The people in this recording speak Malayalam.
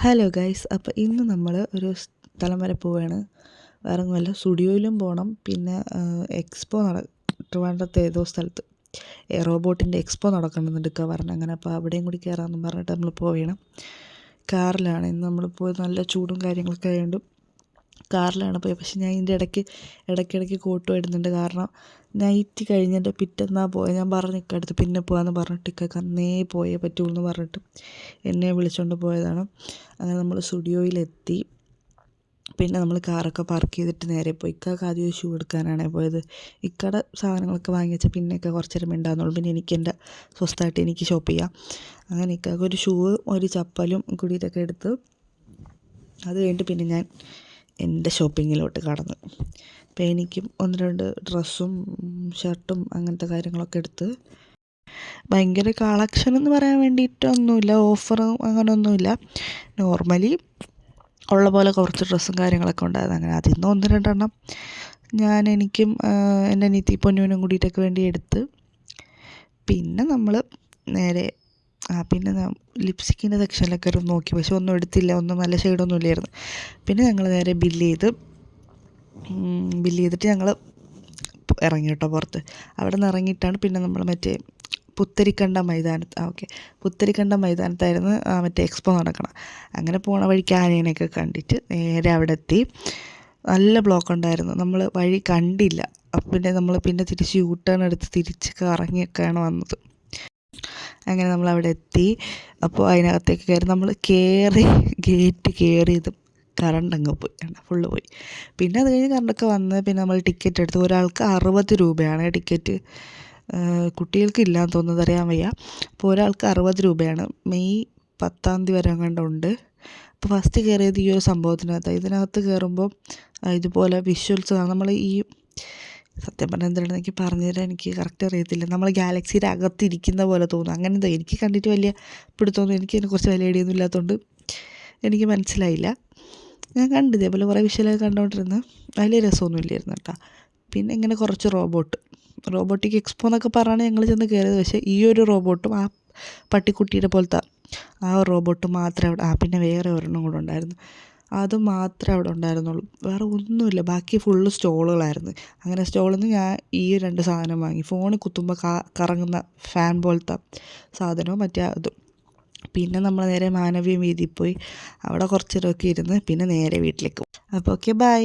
ഹലോ ഗൈസ്, അപ്പോൾ ഇന്ന് നമ്മൾ ഒരു സ്ഥലം വരെ പോവുകയാണ്. വേറെ ഒന്നുമല്ല, സ്റ്റുഡിയോയിലും പോകണം. പിന്നെ എക്സ്പോ ട്രിവാൻഡ്രത്തെ ഏതോ സ്ഥലത്ത് റോബോട്ടിൻ്റെ എക്സ്പോ നടക്കണമെന്നുണ്ട് പറഞ്ഞ്. അങ്ങനെ അപ്പോൾ അവിടെയും കൂടി കയറാമെന്ന് പറഞ്ഞിട്ട് നമ്മൾ പോവുകയാണ്. കാറിലാണ് ഇന്ന് നമ്മൾ പോയത്. നല്ല ചൂടും കാര്യങ്ങളൊക്കെ ആയതുകൊണ്ട് കാറിലാണ് പോയത്. പക്ഷേ ഞാൻ ഇതിൻ്റെ ഇടയ്ക്കിടയ്ക്ക് കോട്ടും ഇടുന്നുണ്ട്. കാരണം നൈറ്റ് കഴിഞ്ഞിട്ട് പിറ്റന്നാണ് പോയത്. ഞാൻ പറഞ്ഞു ഇക്കടുത്ത് പിന്നെ പോകാമെന്ന് പറഞ്ഞിട്ട് ഇക്കൊക്കെ അന്നേ പോയേ പറ്റുള്ളൂ എന്ന് പറഞ്ഞിട്ട് എന്നെ വിളിച്ചുകൊണ്ട് പോയതാണ്. അങ്ങനെ നമ്മൾ സ്റ്റുഡിയോയിലെത്തി. പിന്നെ നമ്മൾ കാറൊക്കെ പാർക്ക് ചെയ്തിട്ട് നേരെ പോയി. ഇക്കാക്ക് ആദ്യം ഷൂ എടുക്കാനാണ് പോയത്. ഇക്കടെ സാധനങ്ങളൊക്കെ വാങ്ങിച്ച പിന്നെയൊക്കെ കുറച്ച് നേരം ഉണ്ടാകുന്നുള്ളൂ. പിന്നെ എനിക്ക് എൻ്റെ സ്വസ്ഥമായിട്ട് എനിക്ക് ഷോപ്പ് ചെയ്യാം. അങ്ങനെ ഇക്കാക്ക് ഒരു ഷൂ ഒരു ചപ്പലും കൂടിയിട്ടൊക്കെ എടുത്ത് അത് കഴിഞ്ഞിട്ട് പിന്നെ ഞാൻ എൻ്റെ ഷോപ്പിങ്ങിലോട്ട് കടന്നു. അപ്പോൾ എനിക്കും 1-2 ഡ്രസ്സും ഷർട്ടും അങ്ങനത്തെ കാര്യങ്ങളൊക്കെ എടുത്ത്. ഭയങ്കര കളക്ഷൻ എന്ന് പറയാൻ വേണ്ടിയിട്ടൊന്നുമില്ല, ഓഫറും അങ്ങനെയൊന്നുമില്ല. നോർമലി ഉള്ള പോലെ കുറച്ച് ഡ്രസ്സും കാര്യങ്ങളൊക്കെ ഉണ്ടായിരുന്നു. അങ്ങനെ അതിൽ നിന്ന് 1-2 എണ്ണം എനിക്കും എൻ്റെ അനിയത്തി പൊന്നുവിനും കൂടിയിട്ടൊക്കെ വേണ്ടി എടുത്ത്. പിന്നെ നമ്മൾ നേരെ പിന്നെ ലിപ്സ്റ്റിക്കിൻ്റെ സെക്ഷനിലൊക്കെ ഒരു നോക്കി, പക്ഷെ ഒന്നും എടുത്തില്ല, ഒന്നും നല്ല ഷെയ്ഡൊന്നും ഇല്ലായിരുന്നു. പിന്നെ ഞങ്ങൾ നേരെ ബില്ല് ചെയ്തിട്ട് ഞങ്ങൾ ഇറങ്ങി കേട്ടോ പുറത്ത്. അവിടെ നിന്ന് ഇറങ്ങിയിട്ടാണ് പിന്നെ നമ്മൾ മറ്റേ പുത്തരിക്കണ്ടം മൈതാനത്തായിരുന്നു മറ്റേ എക്സ്പോ നടക്കണം. അങ്ങനെ പോണ വഴിക്ക് ആനേനെയൊക്കെ കണ്ടിട്ട് നേരെ അവിടെ എത്തി. നല്ല ബ്ലോക്ക് ഉണ്ടായിരുന്നു, നമ്മൾ വഴി കണ്ടില്ല. പിന്നെ നമ്മൾ തിരിച്ച് യൂട്ടേൺ എടുത്ത് തിരിച്ച് കറങ്ങിയൊക്കെയാണ് വന്നത്. അങ്ങനെ നമ്മൾ അവിടെ എത്തി. അപ്പോൾ അതിനകത്തേക്ക് കയറി. നമ്മൾ ഗേറ്റ് കയറിയതും കറണ്ട് അങ്ങ് പോയി, ഫുള്ള് പോയി. പിന്നെ അത് കഴിഞ്ഞ് കറണ്ടൊക്കെ വന്ന് പിന്നെ നമ്മൾ ടിക്കറ്റ് എടുത്തു. ഒരാൾക്ക് 60 രൂപയാണ് ടിക്കറ്റ്. കുട്ടികൾക്ക് ഇല്ലയെന്ന് തോന്നുന്നത്, അറിയാൻ വയ്യ. അപ്പോൾ ഒരാൾക്ക് 60 രൂപയാണ്. മെയ് 10 വരെ അങ്ങാണ്ടുണ്ട്. അപ്പോൾ ഫസ്റ്റ് കയറിയത് ഈ ഒരു സംഭവത്തിനകത്ത്. ഇതിനകത്ത് കയറുമ്പോൾ ഇതുപോലെ വിഷ്വൽസ് കാണാം. നമ്മൾ ഈ സത്യം പറഞ്ഞാൽ എന്താണെന്ന് എനിക്ക് പറഞ്ഞുതരാൻ എനിക്ക് കറക്റ്റ് അറിയത്തില്ല. നമ്മൾ ഗാലക്സിയുടെ അകത്തിരിക്കുന്ന പോലെ തോന്നും. അങ്ങനത്തെ എനിക്ക് കണ്ടിട്ട് വലിയ പിടുത്തമൊന്നും, എനിക്കതിനെക്കുറിച്ച് വലിയ ഐഡിയൊന്നും ഇല്ലാത്തതുകൊണ്ട് എനിക്ക് മനസ്സിലായില്ല. ഞാൻ കണ്ടു ഇതേപോലെ കുറേ വിഷ്വലൊക്കെ കണ്ടുകൊണ്ടിരുന്ന് വലിയ രസമൊന്നും ഇല്ലായിരുന്നു കേട്ടോ. പിന്നെ ഇങ്ങനെ കുറച്ച് റോബോട്ടിക് എക്സ്പോ എന്നൊക്കെ പറഞ്ഞാണ് ഞങ്ങൾ ചെന്ന് കയറിയത്. പക്ഷേ ഈ ഒരു റോബോട്ടും ആ പട്ടിക്കുട്ടിയുടെ പോലത്തെ ആ റോബോട്ട് മാത്രമേ അവിടെ, പിന്നെ വേറെ ഒരെണ്ണം കൂടെ ഉണ്ടായിരുന്നു, അത് മാത്രമേ അവിടെ ഉണ്ടായിരുന്നുള്ളൂ. വേറെ ഒന്നുമില്ല. ബാക്കി ഫുള്ള് സ്റ്റോളുകളായിരുന്നു. അങ്ങനെ സ്റ്റോളിൽ നിന്ന് ഞാൻ ഈ 2 സാധനം വാങ്ങി. ഫോണിൽ കുത്തുമ്പോൾ കറങ്ങുന്ന ഫാൻ പോലത്തെ സാധനവും മറ്റേ അതും. പിന്നെ നമ്മൾ നേരെ മാനവീയം വീതിയിൽ പോയി അവിടെ കുറച്ച് നേരമൊക്കെ ഇരുന്ന് പിന്നെ നേരെ വീട്ടിലേക്ക് പോകും. അപ്പോൾ ഓക്കെ, ബൈ.